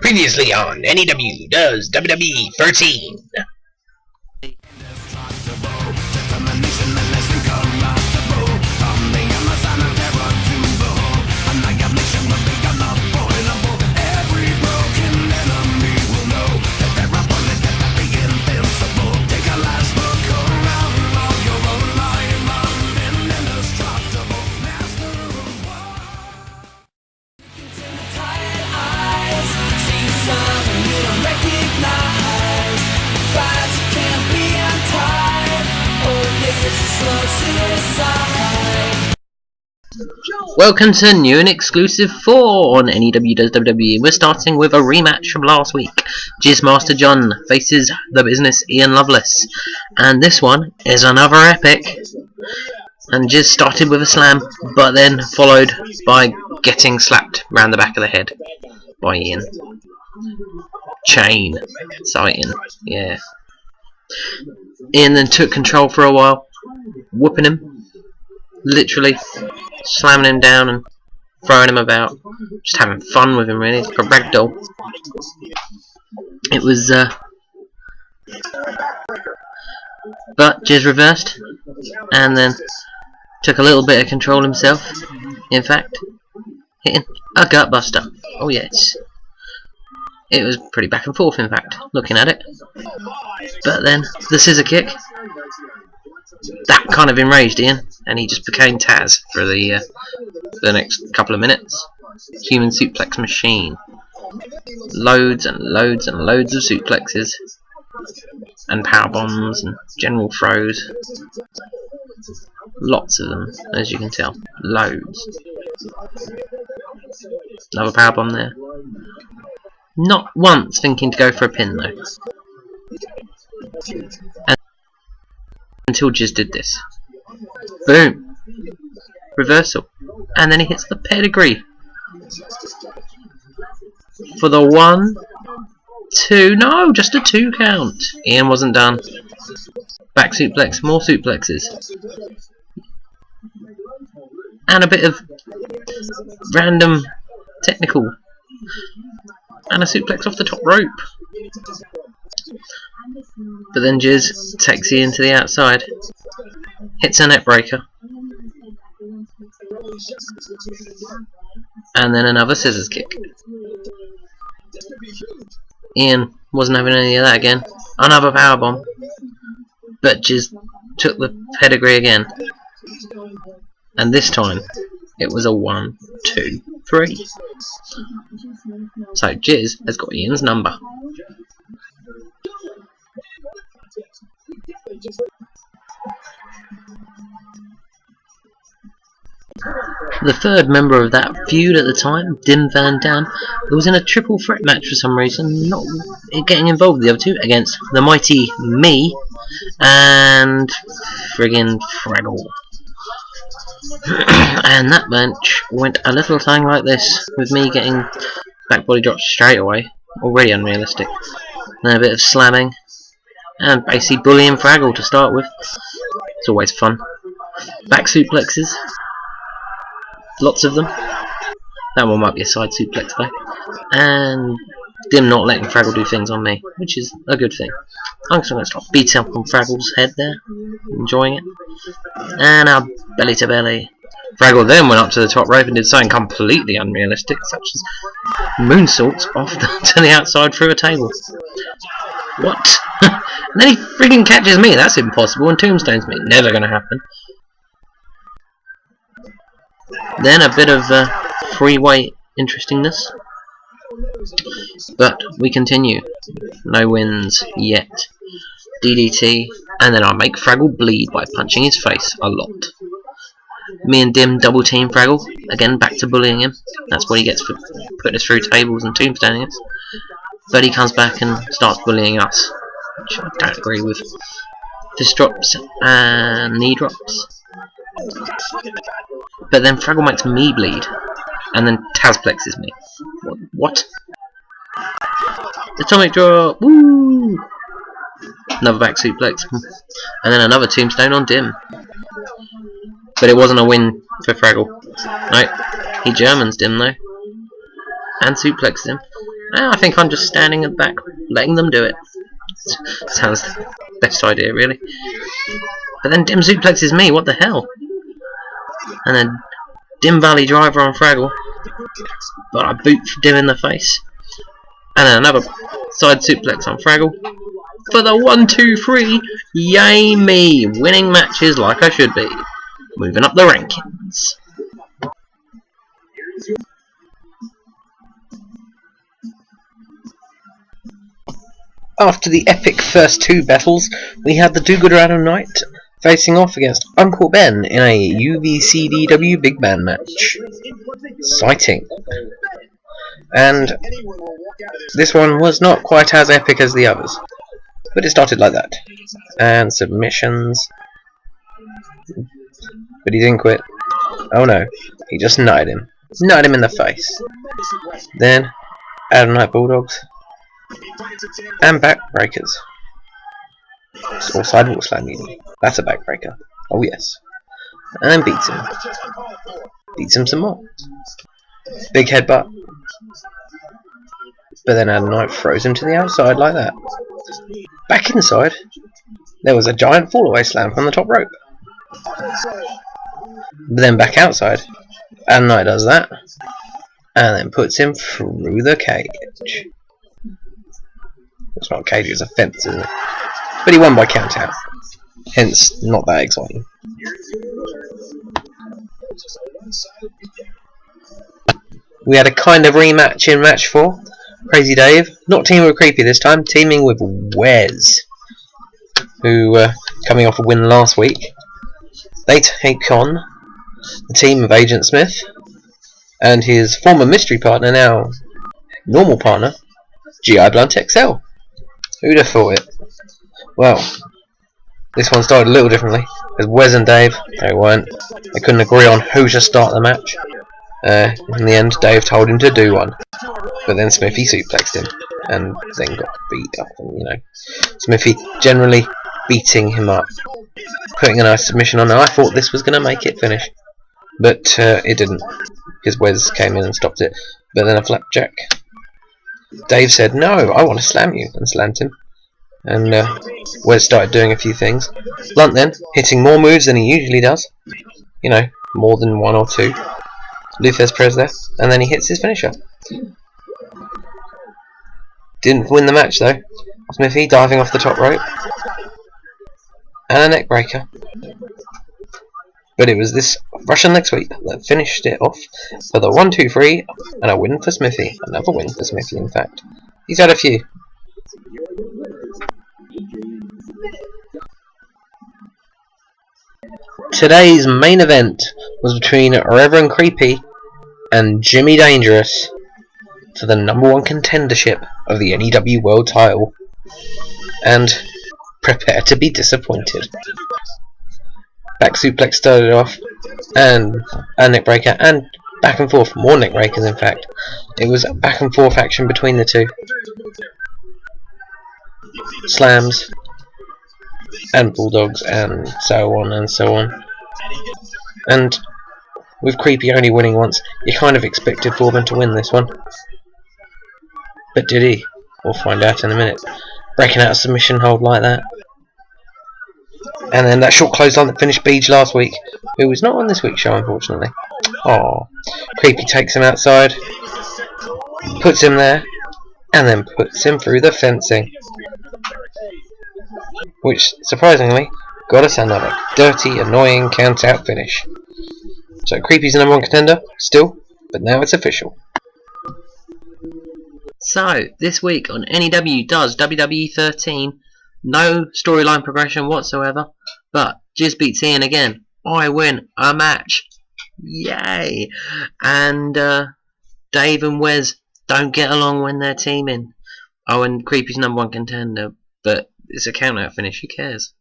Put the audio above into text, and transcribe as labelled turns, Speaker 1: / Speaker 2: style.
Speaker 1: Previously on NEW Does WWE 13. Welcome to new and exclusive 4 on NEW Does WWE. We're starting with a rematch from last week. Master John faces the Business Ian Loveless, and this one is another epic. And Jizz started with a slam, but then followed by getting slapped round the back of the head by Ian. Chain sighting, yeah. Ian then took control for a while, whooping him, literally slamming him down and throwing him about, just having fun with him really. It's like a ragdoll. It was but Jizz reversed and then took a little bit of control himself, in fact hitting a gutbuster. Oh yes, it was pretty back and forth in fact, looking at it. But then the scissor kick, that kind of enraged Ian, and he just became Taz for the next couple of minutes. Human suplex machine. Loads and loads and loads of suplexes. And power bombs and general throws. Lots of them, as you can tell. Loads. Another power bomb there. Not once thinking to go for a pin though. And until Jizz did this. Boom! Reversal. And then he hits the pedigree. For the 1, 2, no, just a 2 count. Ian wasn't done. Back suplex, more suplexes. And a bit of random technical. And a suplex off the top rope. But then Jizz takes Ian to the outside. Hits a net breaker. And then another scissors kick. Ian wasn't having any of that again. Another powerbomb. But Jizz took the pedigree again. And this time it was a 1, 2, 3. So Jizz has got Ian's number. The third member of that feud at the time, Dim Van Dam, was in a triple threat match for some reason, not getting involved with the other two, against the mighty me and friggin' Fraggle. And that match went a little thing like this, with me getting back body dropped straight away, already unrealistic, then a bit of slamming, and basically bullying Fraggle to start with. It's always fun. Back suplexes. Lots of them. That one might be a side suplex though. And Dim not letting Fraggle do things on me, which is a good thing. I'm just going to start beating up on Fraggle's head there, enjoying it. And our belly to belly. Fraggle then went up to the top rope and did something completely unrealistic, such as moonsaults off to the outside through a table. What? And then he friggin' catches me. That's impossible. And tombstones me. Never going to happen. Then a bit of freeway interestingness, but we continue. No wins yet. DDT, and then I make Fraggle bleed by punching his face a lot. Me and Dim double team Fraggle, again back to bullying him. That's what he gets for putting us through tables and tombstoning us. But he comes back and starts bullying us, which I don't agree with. Fist drops and knee drops. But then Fraggle makes me bleed, and then Tazplexes me. What? Atomic drop! Woo! Another back suplex, and then another tombstone on Dim. But it wasn't a win for Fraggle. No, he Germans Dim though, and suplexed him. I think I'm just standing at the back, letting them do it. Sounds the best idea, really. But then Dim suplexes me, what the hell? And then Dim Valley driver on Fraggle. But I boot Dim in the face. And then another side suplex on Fraggle. For the 1-2-3, yay me! Winning matches like I should be. Moving up the rankings. After the epic first two battles, we had the DoGooder Adam Knight facing off against Uncle Ben in a UVCDW Big Band match. Exciting. And this one was not quite as epic as the others, but it started like that. And submissions. But he didn't quit. Oh no, he just nutted him. Nutted him in the face. Then, Adam Knight Bulldogs. And backbreakers. Or sidewalk slam even. That's a backbreaker. Oh yes. And then beats him. Beats him some more. Big headbutt. But then Adam Knight throws him to the outside like that. Back inside, there was a giant fall-away slam from the top rope. But then back outside, Adam Knight does that. And then puts him through the cage. It's not a cage, it's a fence, isn't it? But he won by count out. Hence, not that exciting. We had a kind of rematch in match 4. Krazy Dave, not teaming with Creepy this time, teaming with Wes, who coming off a win last week. They take on the team of Agent Smith and his former mystery partner, now normal partner, GI Blunt XL. Who'd have thought it? Well, this one started a little differently. There's Wes and Dave. They couldn't agree on who should start the match. In the end, Dave told him to do one, but then Smithy suplexed him, and then got beat up. And, you know, Smithy generally beating him up, putting a nice submission on. Now, I thought this was going to make it finish, but it didn't, because Wes came in and stopped it. But then a flapjack. Dave said, "No, I want to slam you," and slammed him. And Wes started doing a few things. Blunt then, hitting more moves than he usually does. You know, more than one or two. Luthez Perez there, and then he hits his finisher. Didn't win the match though. Smithy diving off the top rope. And a neck breaker. But it was this Russian leg sweep that finished it off for the 1-2-3 and a win for Smithy. Another win for Smithy, in fact. He's had a few. Today's main event was between Reverend Creepy and Jimmy Dangerous for the #1 contendership of the NEW World Title. And prepare to be disappointed. Back suplex started off, and a neck breaker, and back and forth, more neck breakers in fact. It was a back and forth action between the two. Slams, and bulldogs, and so on and so on. And with Creepy only winning once, you kind of expected for them to win this one. But did he? We'll find out in a minute. Breaking out a submission hold like that. And then that short clothesline that finished Beach last week, who was not on this week's show unfortunately. Oh, Creepy takes him outside, puts him there, and then puts him through the fencing. Which, surprisingly, got us another dirty, annoying count-out finish. So Creepy's the #1 contender, still, but now it's official. So, this week on NEW Does WWE 13, no storyline progression whatsoever, but Jizz beats Ian again. I win a match. Yay! And Dave and Wes don't get along when they're teaming. Oh, and Creepy's #1 contender, but it's a count-out finish, who cares?